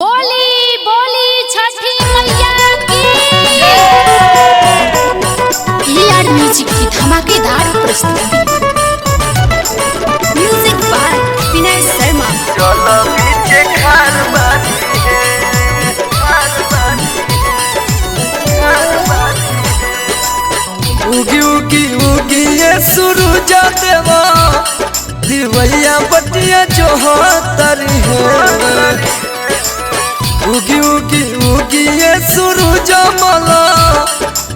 बोली बोली छठी मैया की। ER म्यूजिक की धमाकेदार प्रस्तुति। Music by Vinay Sharma. चलो पीछे खार बाजी है, खार बाजी है, खार बाजी है। उगी उगी उगी ये सूरज देवा दिवैया बटिया जो तरी है। उगी उगी उगी ये सूरज मला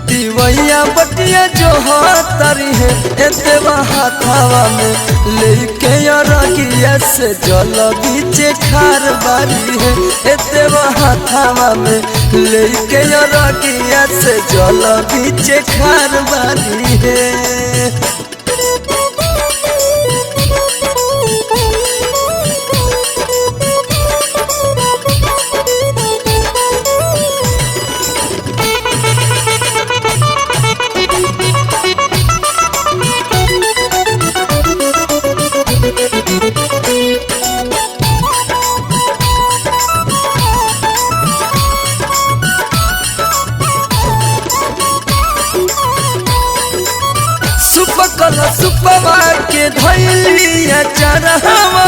दिवैया बटिया जो तरी है। एतेवा हाथावा में लेके रगिया से जल बीचे खार बारी है। एतेवा हाथावा में लेके रगिया से जल बीचे खार बारी है। सुपकल सुपवा के धैलिया चरहवा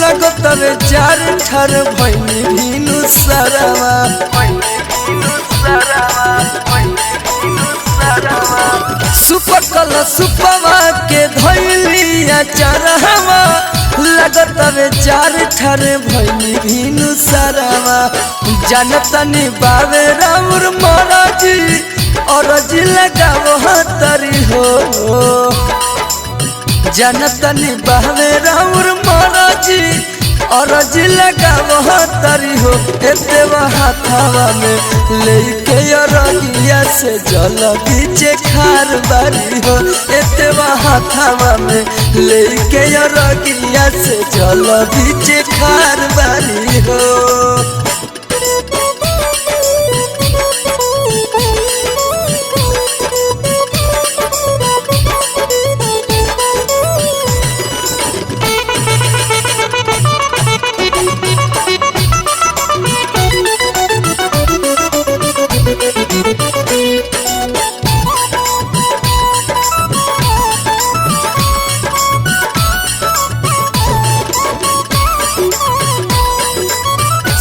लगो तबे चार ठर भैनी भीनु सरवा। सुपकल सुपवा के धैलिया चरहवा लगो तबे चार ठर भैनी भीनु सरवा। जनतनी बावे राउर महाराजी और लगावो तरी हो। जनतनी बहवे राउर महाराजी और लगावो तरी हो। एतेवा हाथावा में लेके रगिया से जल बीचे खार बारी हो। एतेवा हाथावा में लेके रगिया से जल बीचे खार बारी हो।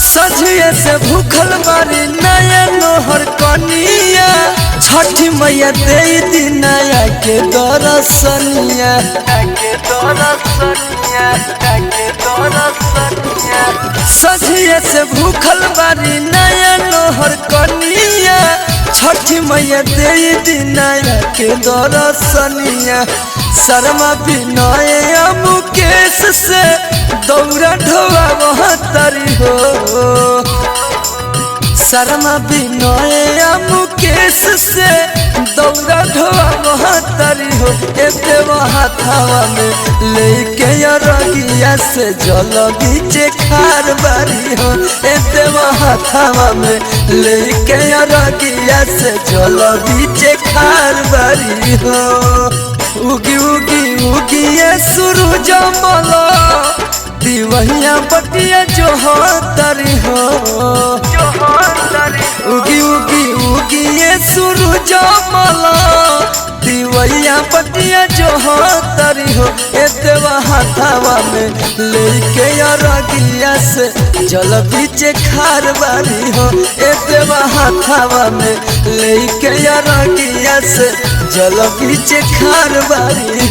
सझिए से भूखल मारी नया नोहर कनिया। छठी मैया दे दिनाया के दरसनिया, के दरसनिया, के दरसनिया। सझिए से भूखल मारी नया नोहर कनिया। छठी मैया दे दिनाया के दरसनिया। शर्मा विनय मुकेश से दौरा ढोवा तरी हो। शर्मा विनय मुकेश से दौरा ढोवा तरी हो। एतेवा हाथावा में लेके रगिया से जल बीचे खार बारी हो। एतेवा हाथावा में लेके रगिया से जल बीचे खार बारी हो। उगी उगी उगी ये सूरज मला दिवैया बटिया जो तरी हो। उगी उगी उगी ये सूरज मला दिवैया बटिया जो तरी हो। एतेवा हाथावा में लेके रगिया से जल बीचे खार बारी हो। एतेवा हाथावा में लेके रगिया से जल बीचे खार बारी